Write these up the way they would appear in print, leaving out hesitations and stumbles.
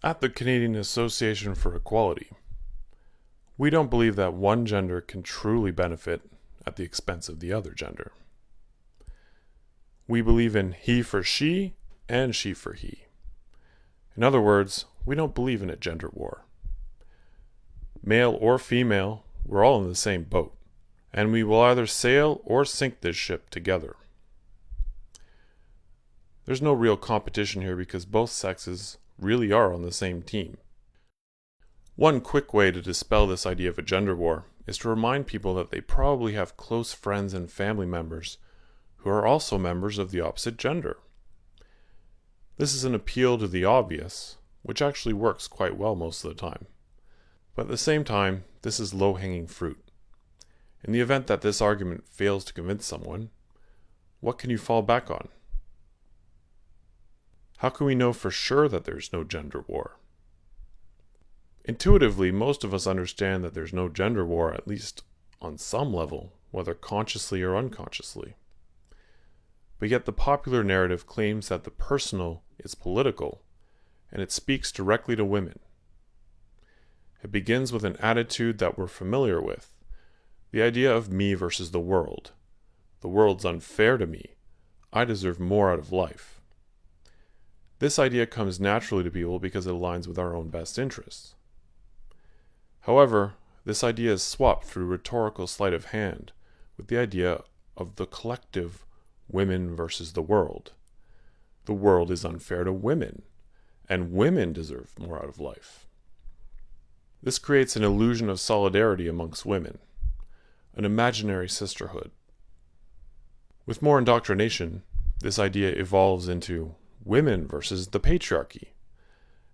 At the Canadian Association for Equality, we don't believe that one gender can truly benefit at the expense of the other gender. We believe in he for she and she for he. In other words, we don't believe in a gender war. Male or female, we're all in the same boat, and we will either sail or sink this ship together. There's no real competition here because both sexes really are on the same team. One quick way to dispel this idea of a gender war is to remind people that they probably have close friends and family members who are also members of the opposite gender. This is an appeal to the obvious, which actually works quite well most of the time. But at the same time, this is low-hanging fruit. In the event that this argument fails to convince someone, what can you fall back on? How can we know for sure that there's no gender war? Intuitively, most of us understand that there's no gender war, at least on some level, whether consciously or unconsciously. But yet the popular narrative claims that the personal is political, and it speaks directly to women. It begins with an attitude that we're familiar with, the idea of me versus the world. The world's unfair to me. I deserve more out of life. This idea comes naturally to people because it aligns with our own best interests. However, this idea is swapped through rhetorical sleight of hand with the idea of the collective women versus the world. The world is unfair to women, and women deserve more out of life. This creates an illusion of solidarity amongst women, an imaginary sisterhood. With more indoctrination, this idea evolves into women versus the patriarchy,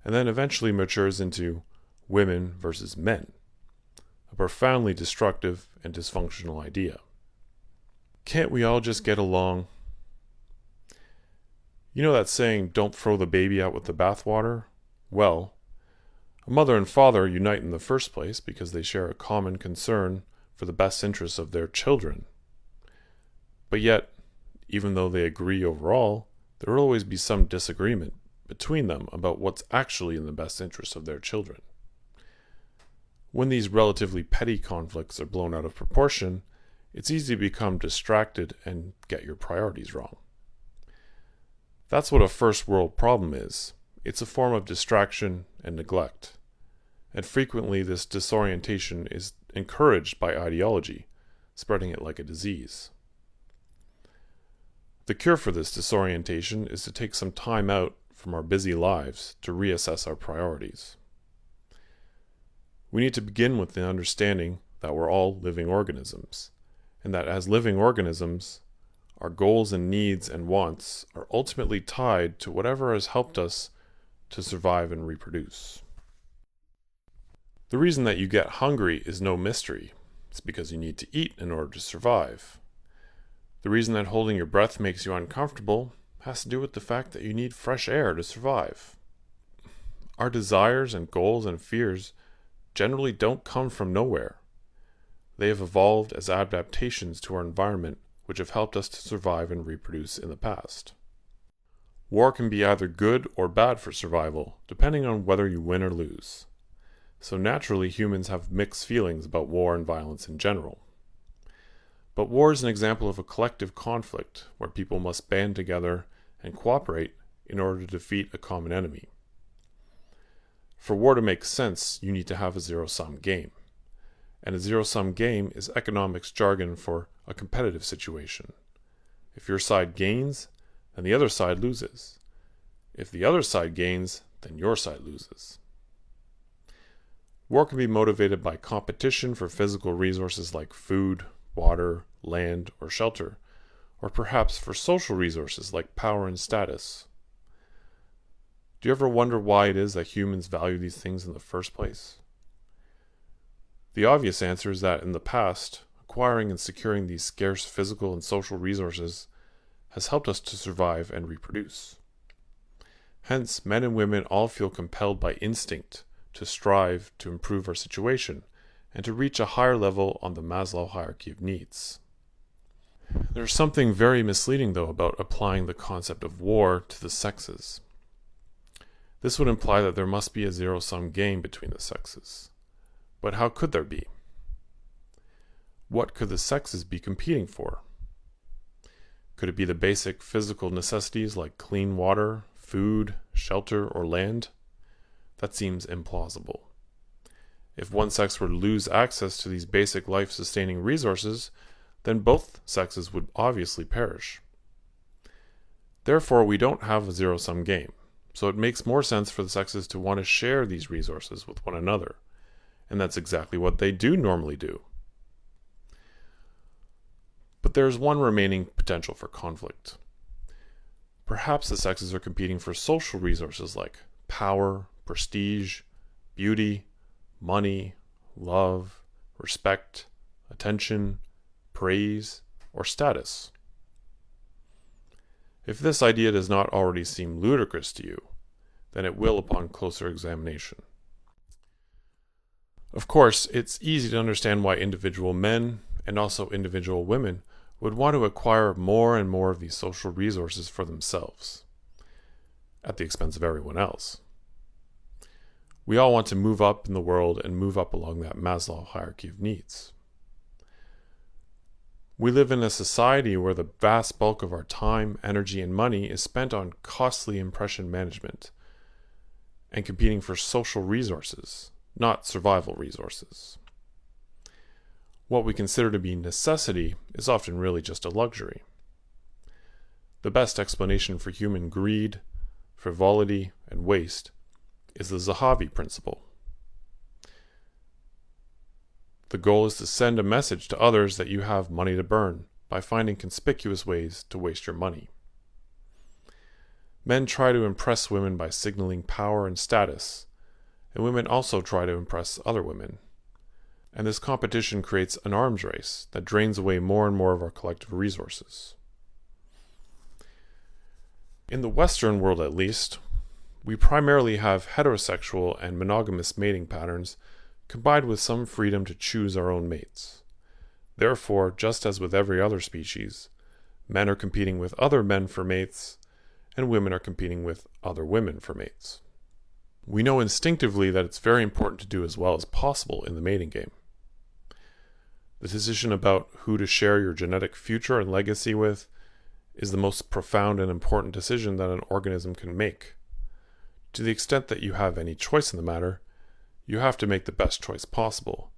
and then eventually matures into women versus men, a profoundly destructive and dysfunctional idea. Can't we all just get along? You know that saying, don't throw the baby out with the bathwater? Well, a mother and father unite in the first place because they share a common concern for the best interests of their children. But yet, even though they agree overall, there will always be some disagreement between them about what's actually in the best interests of their children. When these relatively petty conflicts are blown out of proportion, it's easy to become distracted and get your priorities wrong. That's what a first world problem is. It's a form of distraction and neglect. And frequently this disorientation is encouraged by ideology, spreading it like a disease. The cure for this disorientation is to take some time out from our busy lives to reassess our priorities. We need to begin with the understanding that we're all living organisms, and that as living organisms, our goals and needs and wants are ultimately tied to whatever has helped us to survive and reproduce. The reason that you get hungry is no mystery. It's because you need to eat in order to survive. The reason that holding your breath makes you uncomfortable has to do with the fact that you need fresh air to survive. Our desires and goals and fears generally don't come from nowhere. They have evolved as adaptations to our environment, which have helped us to survive and reproduce in the past. War can be either good or bad for survival, depending on whether you win or lose. So naturally, humans have mixed feelings about war and violence in general. But war is an example of a collective conflict where people must band together and cooperate in order to defeat a common enemy. For war to make sense, you need to have a zero-sum game. And a zero-sum game is economics jargon for a competitive situation. If your side gains, then the other side loses. If the other side gains, then your side loses. War can be motivated by competition for physical resources like food, water, land, or shelter, or perhaps for social resources like power and status. Do you ever wonder why it is that humans value these things in the first place? The obvious answer is that in the past, acquiring and securing these scarce physical and social resources has helped us to survive and reproduce. Hence, men and women all feel compelled by instinct to strive to improve our situation and to reach a higher level on the Maslow hierarchy of needs. There's something very misleading, though, about applying the concept of war to the sexes. This would imply that there must be a zero-sum game between the sexes. But how could there be? What could the sexes be competing for? Could it be the basic physical necessities like clean water, food, shelter, or land? That seems implausible. If one sex were to lose access to these basic life-sustaining resources, then both sexes would obviously perish. Therefore, we don't have a zero-sum game, so it makes more sense for the sexes to want to share these resources with one another, and that's exactly what they do normally do. But there's one remaining potential for conflict. Perhaps the sexes are competing for social resources like power, prestige, beauty, money, love, respect, attention, praise, or status. If this idea does not already seem ludicrous to you, then it will upon closer examination. Of course, it's easy to understand why individual men, and also individual women, would want to acquire more and more of these social resources for themselves, at the expense of everyone else. We all want to move up in the world and move up along that Maslow hierarchy of needs. We live in a society where the vast bulk of our time, energy, and money is spent on costly impression management and competing for social resources, not survival resources. What we consider to be necessity is often really just a luxury. The best explanation for human greed, frivolity, and waste is the Zahavi principle. The goal is to send a message to others that you have money to burn by finding conspicuous ways to waste your money. Men try to impress women by signaling power and status, and women also try to impress other women. And this competition creates an arms race that drains away more and more of our collective resources. In the Western world, at least, we primarily have heterosexual and monogamous mating patterns combined with some freedom to choose our own mates. Therefore, just as with every other species, men are competing with other men for mates, and women are competing with other women for mates. We know instinctively that it's very important to do as well as possible in the mating game. The decision about who to share your genetic future and legacy with is the most profound and important decision that an organism can make. To the extent that you have any choice in the matter, you have to make the best choice possible.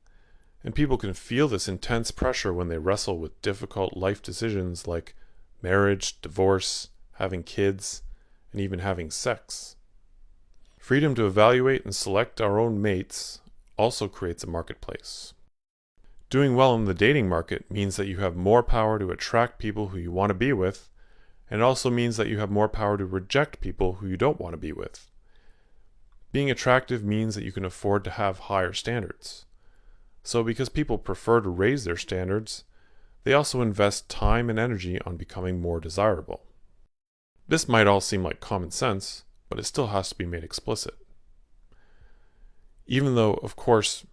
And people can feel this intense pressure when they wrestle with difficult life decisions like marriage, divorce, having kids, and even having sex. Freedom to evaluate and select our own mates also creates a marketplace. Doing well in the dating market means that you have more power to attract people who you want to be with, and it also means that you have more power to reject people who you don't want to be with. Being attractive means that you can afford to have higher standards. So because people prefer to raise their standards, they also invest time and energy on becoming more desirable. This might all seem like common sense, but it still has to be made explicit. Even though, of course,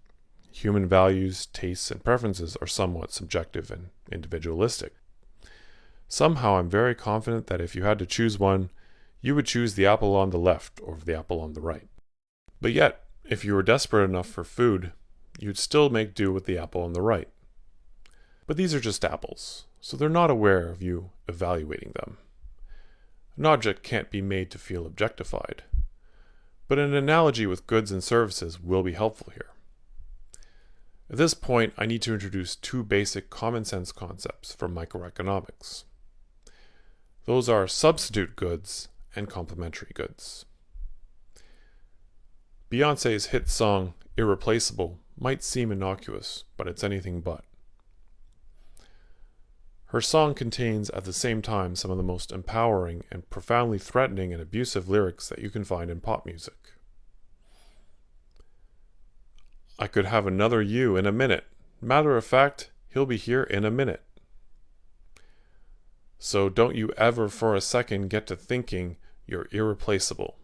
human values, tastes, and preferences are somewhat subjective and individualistic. Somehow I'm very confident that if you had to choose one, you would choose the apple on the left over the apple on the right. But yet, if you were desperate enough for food, you'd still make do with the apple on the right. But these are just apples, so they're not aware of you evaluating them. An object can't be made to feel objectified, but an analogy with goods and services will be helpful here. At this point, I need to introduce two basic common sense concepts from microeconomics. Those are substitute goods and complementary goods. Beyoncé's hit song, Irreplaceable, might seem innocuous, but it's anything but. Her song contains at the same time some of the most empowering and profoundly threatening and abusive lyrics that you can find in pop music. I could have another you in a minute. Matter of fact, he'll be here in a minute. So don't you ever for a second get to thinking you're irreplaceable.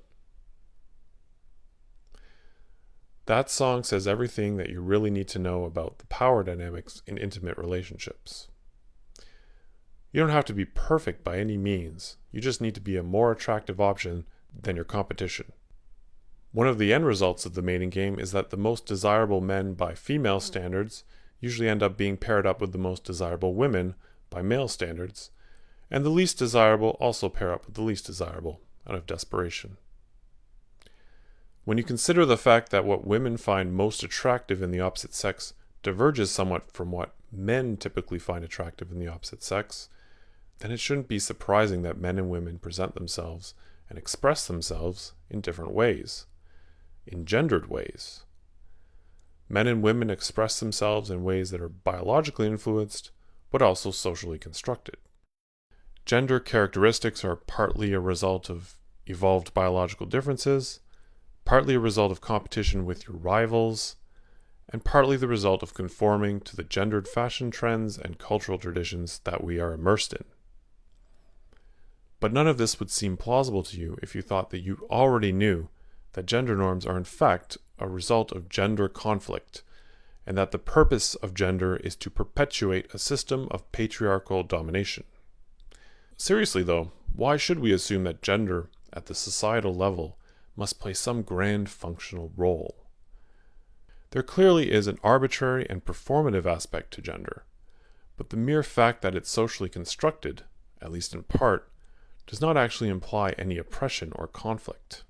That song says everything that you really need to know about the power dynamics in intimate relationships. You don't have to be perfect by any means. You just need to be a more attractive option than your competition. One of the end results of the mating game is that the most desirable men by female standards usually end up being paired up with the most desirable women by male standards, and the least desirable also pair up with the least desirable out of desperation. When you consider the fact that what women find most attractive in the opposite sex diverges somewhat from what men typically find attractive in the opposite sex, then it shouldn't be surprising that men and women present themselves and express themselves in different ways, in gendered ways. Men and women express themselves in ways that are biologically influenced, but also socially constructed. Gender characteristics are partly a result of evolved biological differences, partly a result of competition with your rivals, and partly the result of conforming to the gendered fashion trends and cultural traditions that we are immersed in. But none of this would seem plausible to you if you thought that you already knew that gender norms are in fact a result of gender conflict, and that the purpose of gender is to perpetuate a system of patriarchal domination. Seriously though, why should we assume that gender at the societal level must play some grand functional role? There clearly is an arbitrary and performative aspect to gender, but the mere fact that it's socially constructed, at least in part, does not actually imply any oppression or conflict.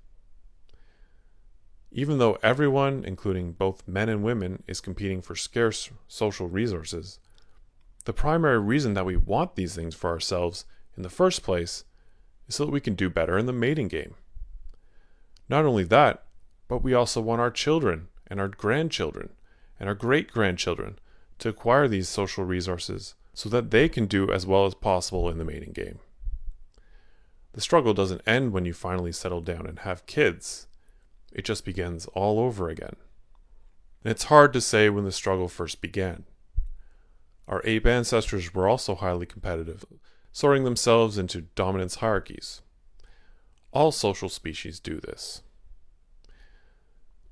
Even though everyone, including both men and women, is competing for scarce social resources, the primary reason that we want these things for ourselves in the first place is so that we can do better in the mating game. Not only that, but we also want our children and our grandchildren and our great-grandchildren to acquire these social resources so that they can do as well as possible in the mating game. The struggle doesn't end when you finally settle down and have kids. It just begins all over again. And it's hard to say when the struggle first began. Our ape ancestors were also highly competitive, sorting themselves into dominance hierarchies. All social species do this.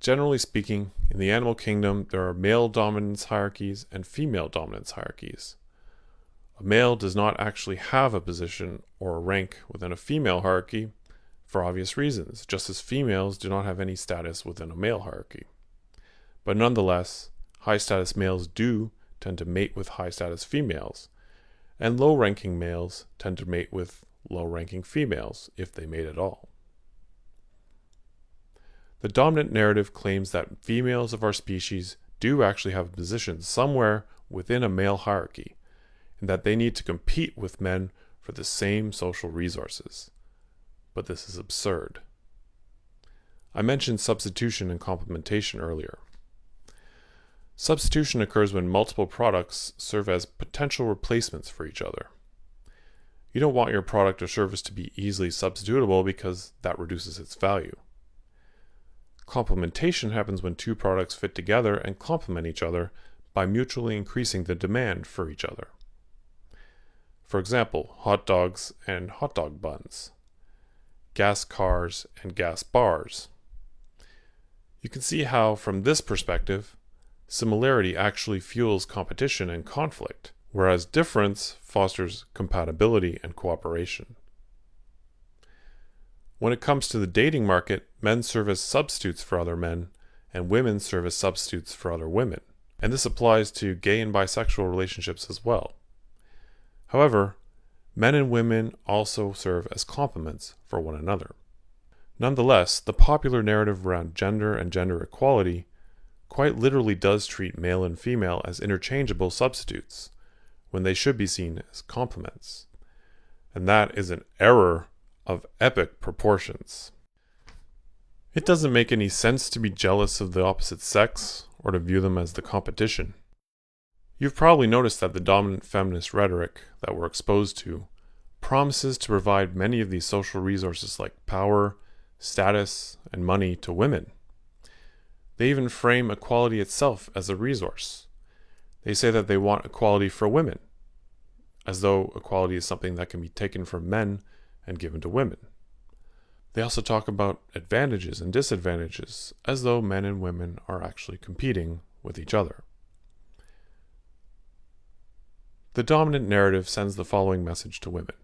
Generally speaking, in the animal kingdom, there are male dominance hierarchies and female dominance hierarchies. A male does not actually have a position or a rank within a female hierarchy for obvious reasons, just as females do not have any status within a male hierarchy. But nonetheless, high-status males do tend to mate with high-status females, and low-ranking males tend to mate with low-ranking females, if they mate at all. The dominant narrative claims that females of our species do actually have a position somewhere within a male hierarchy, and that they need to compete with men for the same social resources. But this is absurd. I mentioned substitution and complementation earlier. Substitution occurs when multiple products serve as potential replacements for each other. You don't want your product or service to be easily substitutable because that reduces its value. Complementation happens when two products fit together and complement each other by mutually increasing the demand for each other. For example, hot dogs and hot dog buns, gas cars and gas bars. You can see how, from this perspective, similarity actually fuels competition and conflict, whereas difference fosters compatibility and cooperation. When it comes to the dating market, men serve as substitutes for other men, and women serve as substitutes for other women. And this applies to gay and bisexual relationships as well. However, men and women also serve as complements for one another. Nonetheless, the popular narrative around gender and gender equality quite literally does treat male and female as interchangeable substitutes, when they should be seen as complements. And that is an error of epic proportions. It doesn't make any sense to be jealous of the opposite sex or to view them as the competition. You've probably noticed that the dominant feminist rhetoric that we're exposed to promises to provide many of these social resources like power, status, and money to women. They even frame equality itself as a resource. They say that they want equality for women, as though equality is something that can be taken from men and given to women. They also talk about advantages and disadvantages, as though men and women are actually competing with each other. The dominant narrative sends the following message to women.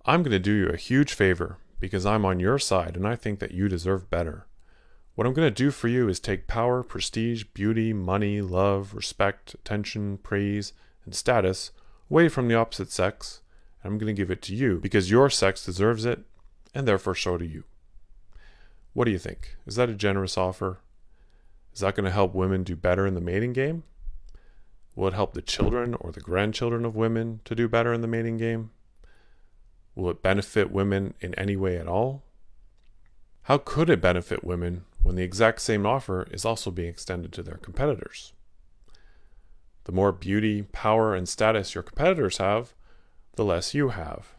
I'm going to do you a huge favor because I'm on your side and I think that you deserve better. What I'm going to do for you is take power, prestige, beauty, money, love, respect, attention, praise, and status away from the opposite sex, and I'm going to give it to you because your sex deserves it, and therefore so do you. What do you think? Is that a generous offer? Is that going to help women do better in the mating game? Will it help the children or the grandchildren of women to do better in the mating game? Will it benefit women in any way at all? How could it benefit women when the exact same offer is also being extended to their competitors? The more beauty, power, and status your competitors have, the less you have.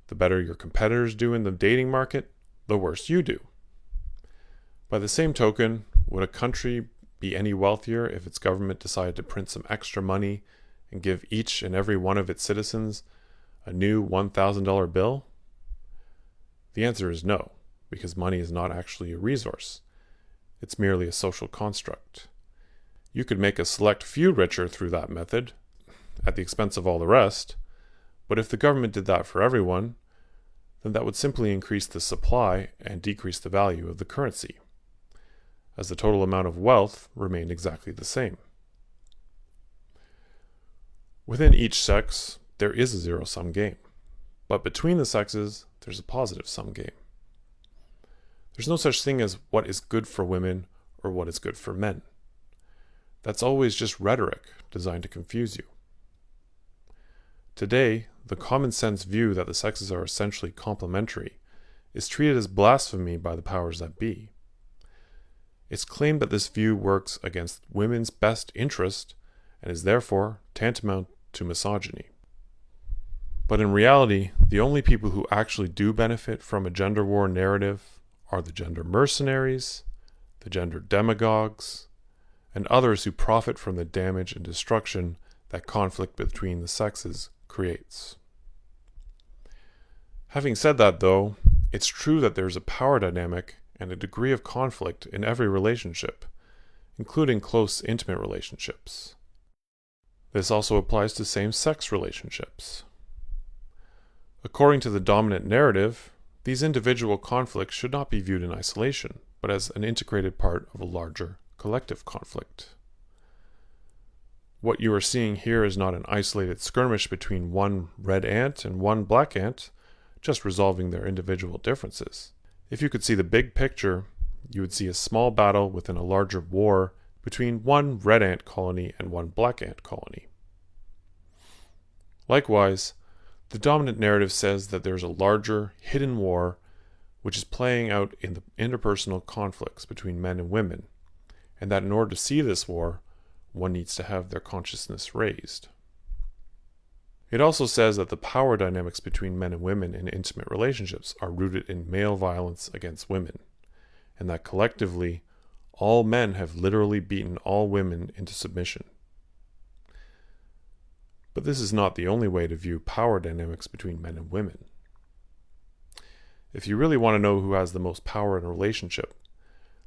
The better your competitors do in the dating market, the worse you do. By the same token, would a country be any wealthier if its government decided to print some extra money and give each and every one of its citizens a new $1,000 bill? The answer is no, because money is not actually a resource. It's merely a social construct. You could make a select few richer through that method, at the expense of all the rest, but if the government did that for everyone, then that would simply increase the supply and decrease the value of the currency, as the total amount of wealth remained exactly the same. Within each sex, there is a zero-sum game, but between the sexes, there's a positive-sum game. There's no such thing as what is good for women or what is good for men. That's always just rhetoric designed to confuse you. Today, the common sense view that the sexes are essentially complementary is treated as blasphemy by the powers that be. It's claimed that this view works against women's best interest and is therefore tantamount to misogyny. But in reality, the only people who actually do benefit from a gender war narrative are the gender mercenaries, the gender demagogues, and others who profit from the damage and destruction that conflict between the sexes creates. Having said that, though, it's true that there's a power dynamic and a degree of conflict in every relationship, including close, intimate relationships. This also applies to same-sex relationships. According to the dominant narrative, these individual conflicts should not be viewed in isolation, but as an integrated part of a larger collective conflict. What you are seeing here is not an isolated skirmish between one red ant and one black ant, just resolving their individual differences. If you could see the big picture, you would see a small battle within a larger war between one red ant colony and one black ant colony. Likewise, the dominant narrative says that there's a larger, hidden war which is playing out in the interpersonal conflicts between men and women, and that in order to see this war, one needs to have their consciousness raised. It also says that the power dynamics between men and women in intimate relationships are rooted in male violence against women, and that collectively, all men have literally beaten all women into submission. But this is not the only way to view power dynamics between men and women. If you really want to know who has the most power in a relationship,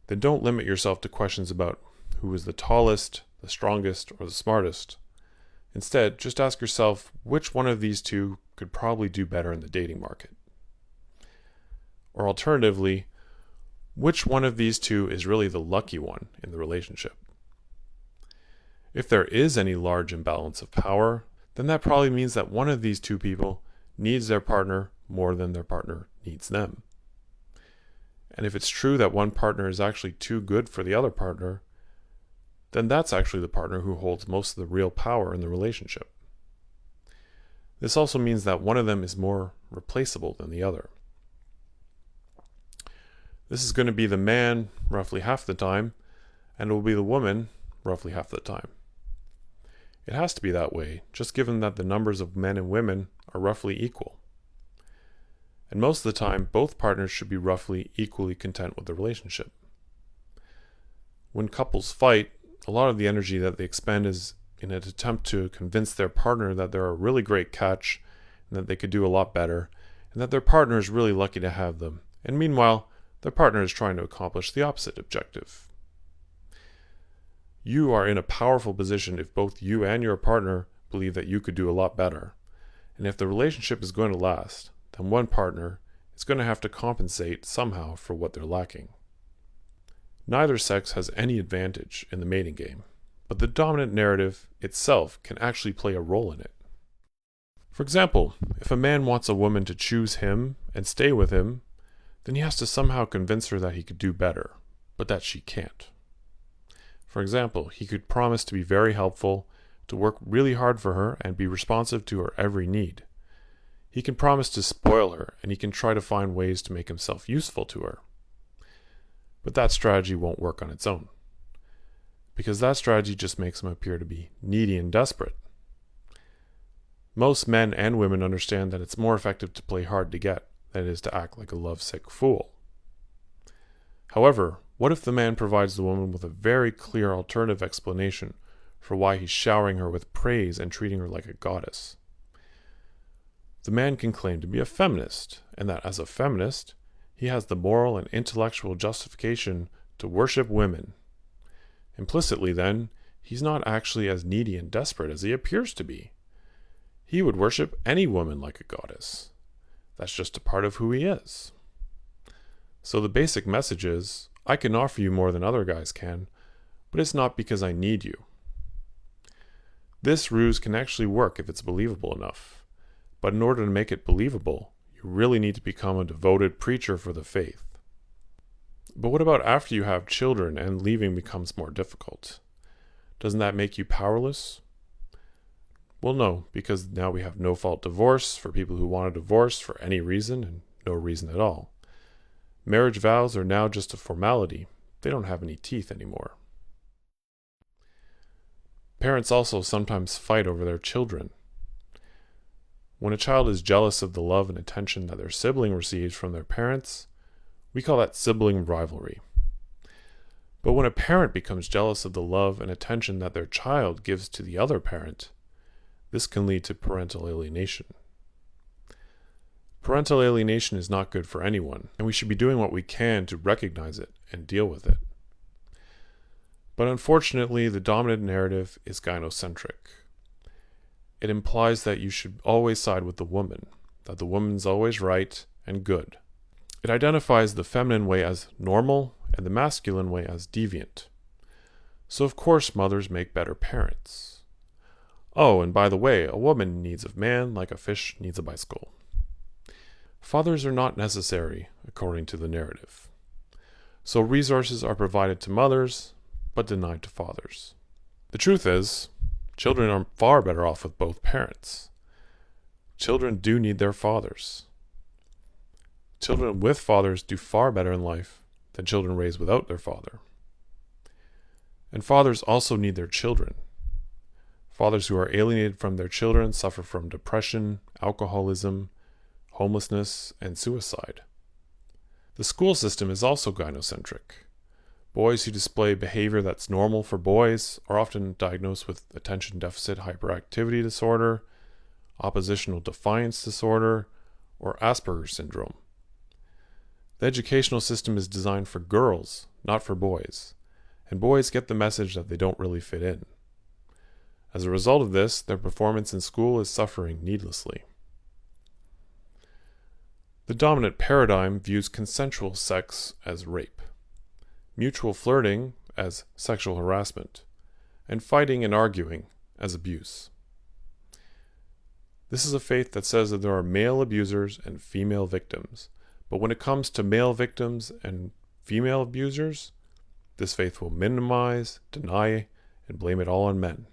then don't limit yourself to questions about who is the tallest, the strongest, or the smartest. Instead, just ask yourself which one of these two could probably do better in the dating market. Or alternatively, which one of these two is really the lucky one in the relationship? If there is any large imbalance of power, then that probably means that one of these two people needs their partner more than their partner needs them. And if it's true that one partner is actually too good for the other partner, then that's actually the partner who holds most of the real power in the relationship. This also means that one of them is more replaceable than the other. This is going to be the man roughly half the time, and it will be the woman roughly half the time. It has to be that way, just given that the numbers of men and women are roughly equal. And most of the time, both partners should be roughly equally content with the relationship. When couples fight, a lot of the energy that they expend is in an attempt to convince their partner that they're a really great catch, and that they could do a lot better, and that their partner is really lucky to have them. And meanwhile, their partner is trying to accomplish the opposite objective. You are in a powerful position if both you and your partner believe that you could do a lot better. And if the relationship is going to last, then one partner is going to have to compensate somehow for what they're lacking. Neither sex has any advantage in the mating game, but the dominant narrative itself can actually play a role in it. For example, if a man wants a woman to choose him and stay with him, then he has to somehow convince her that he could do better, but that she can't. For example, he could promise to be very helpful, to work really hard for her, and be responsive to her every need. He can promise to spoil her, and he can try to find ways to make himself useful to her. But that strategy won't work on its own, because that strategy just makes him appear to be needy and desperate. Most men and women understand that it's more effective to play hard to get than it is to act like a lovesick fool. However, what if the man provides the woman with a very clear alternative explanation for why he's showering her with praise and treating her like a goddess? The man can claim to be a feminist, and that as a feminist, he has the moral and intellectual justification to worship women. Implicitly, then, he's not actually as needy and desperate as he appears to be. He would worship any woman like a goddess. That's just a part of who he is. So the basic message is, I can offer you more than other guys can, but it's not because I need you. This ruse can actually work if it's believable enough, but in order to make it believable, you really need to become a devoted preacher for the faith. But what about after you have children and leaving becomes more difficult? Doesn't that make you powerless? Well, no, because now we have no-fault divorce for people who want a divorce for any reason and no reason at all. Marriage vows are now just a formality. They don't have any teeth anymore. Parents also sometimes fight over their children. When a child is jealous of the love and attention that their sibling receives from their parents, we call that sibling rivalry. But when a parent becomes jealous of the love and attention that their child gives to the other parent, this can lead to parental alienation. Parental alienation is not good for anyone, and we should be doing what we can to recognize it and deal with it. But unfortunately, the dominant narrative is gynocentric. It implies that you should always side with the woman, that the woman's always right and good. It identifies the feminine way as normal and the masculine way as deviant. So of course mothers make better parents. Oh, and by the way, a woman needs a man like a fish needs a bicycle. Fathers are not necessary, according to the narrative. So resources are provided to mothers, but denied to fathers. The truth is, children are far better off with both parents. Children do need their fathers. Children with fathers do far better in life than children raised without their father. And fathers also need their children. Fathers who are alienated from their children suffer from depression, alcoholism, homelessness, and suicide. The school system is also gynocentric. Boys who display behavior that's normal for boys are often diagnosed with attention deficit hyperactivity disorder, oppositional defiance disorder, or Asperger's syndrome. The educational system is designed for girls, not for boys, and boys get the message that they don't really fit in. As a result of this, their performance in school is suffering needlessly. The dominant paradigm views consensual sex as rape, mutual flirting as sexual harassment, and fighting and arguing as abuse. This is a faith that says that there are male abusers and female victims, but when it comes to male victims and female abusers, this faith will minimize, deny, and blame it all on men.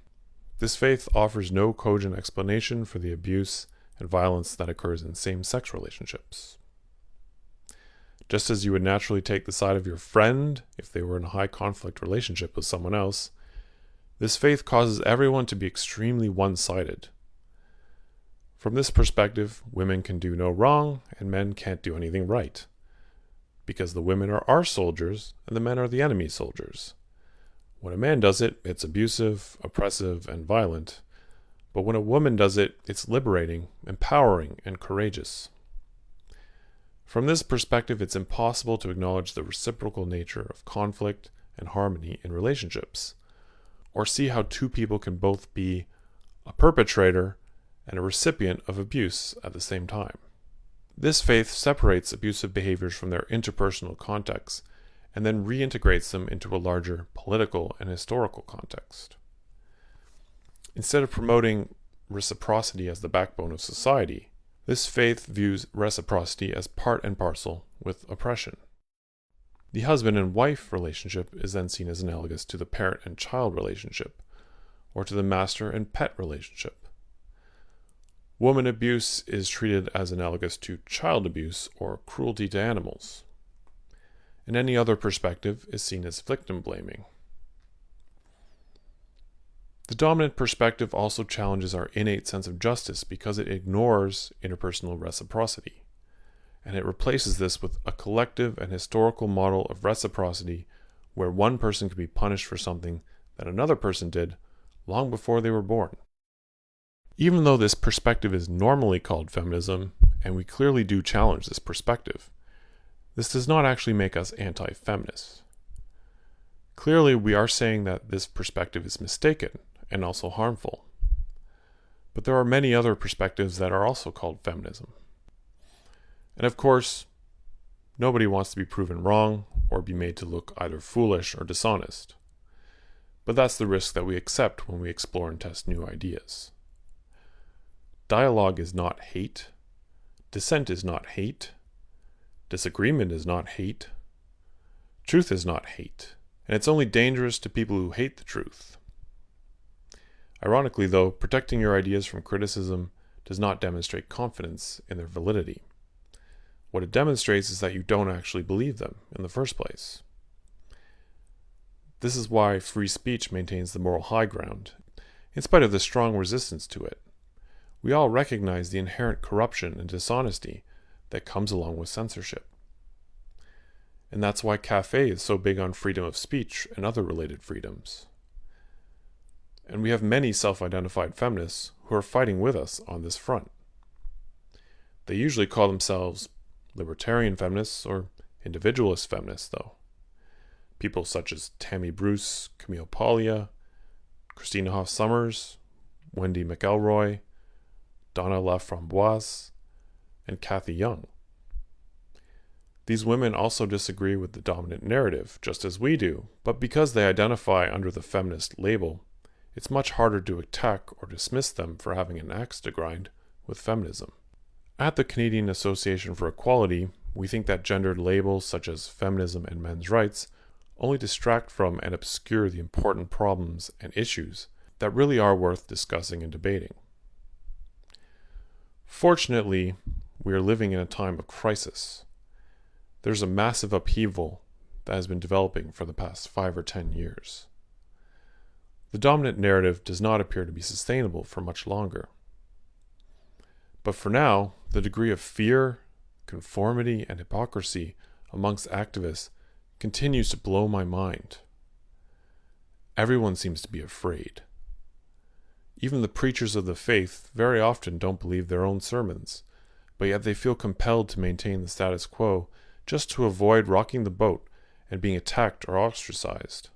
This faith offers no cogent explanation for the abuse and violence that occurs in same-sex relationships. Just as you would naturally take the side of your friend if they were in a high-conflict relationship with someone else, this faith causes everyone to be extremely one-sided. From this perspective, women can do no wrong and men can't do anything right, because the women are our soldiers and the men are the enemy soldiers. When a man does it, it's abusive, oppressive, and violent. But when a woman does it, it's liberating, empowering, and courageous. From this perspective, it's impossible to acknowledge the reciprocal nature of conflict and harmony in relationships, or see how two people can both be a perpetrator and a recipient of abuse at the same time. This faith separates abusive behaviors from their interpersonal context and then reintegrates them into a larger political and historical context. Instead of promoting reciprocity as the backbone of society, this faith views reciprocity as part and parcel with oppression. The husband and wife relationship is then seen as analogous to the parent and child relationship, or to the master and pet relationship. Woman abuse is treated as analogous to child abuse or cruelty to animals. And any other perspective is seen as victim blaming. The dominant perspective also challenges our innate sense of justice because it ignores interpersonal reciprocity, and it replaces this with a collective and historical model of reciprocity where one person can be punished for something that another person did long before they were born. Even though this perspective is normally called feminism, and we clearly do challenge this perspective, this does not actually make us anti-feminists. Clearly, we are saying that this perspective is mistaken and also harmful. But there are many other perspectives that are also called feminism. And of course, nobody wants to be proven wrong or be made to look either foolish or dishonest. But that's the risk that we accept when we explore and test new ideas. Dialogue is not hate. Dissent is not hate. Disagreement is not hate. Truth is not hate. And it's only dangerous to people who hate the truth. Ironically, though, protecting your ideas from criticism does not demonstrate confidence in their validity. What it demonstrates is that you don't actually believe them in the first place. This is why free speech maintains the moral high ground, in spite of the strong resistance to it. We all recognize the inherent corruption and dishonesty that comes along with censorship. And that's why CAFE is so big on freedom of speech and other related freedoms. And we have many self-identified feminists who are fighting with us on this front. They usually call themselves libertarian feminists or individualist feminists, though. People such as Tammy Bruce, Camille Paglia, Christina Hoff Sommers, Wendy McElroy, Donna Laframboise, and Kathy Young. These women also disagree with the dominant narrative, just as we do, but because they identify under the feminist label, it's much harder to attack or dismiss them for having an axe to grind with feminism. At the Canadian Association for Equality, we think that gendered labels such as feminism and men's rights only distract from and obscure the important problems and issues that really are worth discussing and debating. Fortunately, we are living in a time of crisis. There's a massive upheaval that has been developing for the past 5 or 10 years. The dominant narrative does not appear to be sustainable for much longer. But for now, the degree of fear, conformity, and hypocrisy amongst activists continues to blow my mind. Everyone seems to be afraid. Even the preachers of the faith very often don't believe their own sermons, but yet they feel compelled to maintain the status quo just to avoid rocking the boat and being attacked or ostracized.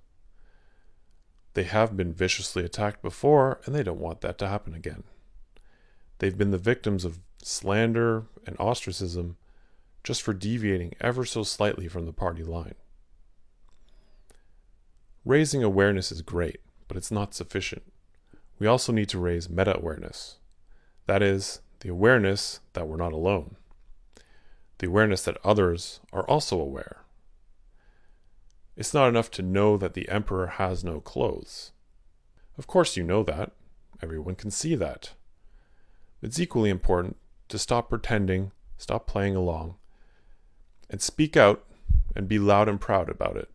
They have been viciously attacked before, and they don't want that to happen again. They've been the victims of slander and ostracism just for deviating ever so slightly from the party line. Raising awareness is great, but it's not sufficient. We also need to raise meta-awareness. That is, the awareness that we're not alone. The awareness that others are also aware. It's not enough to know that the emperor has no clothes. Of course you know that. Everyone can see that. It's equally important to stop pretending, stop playing along, and speak out and be loud and proud about it.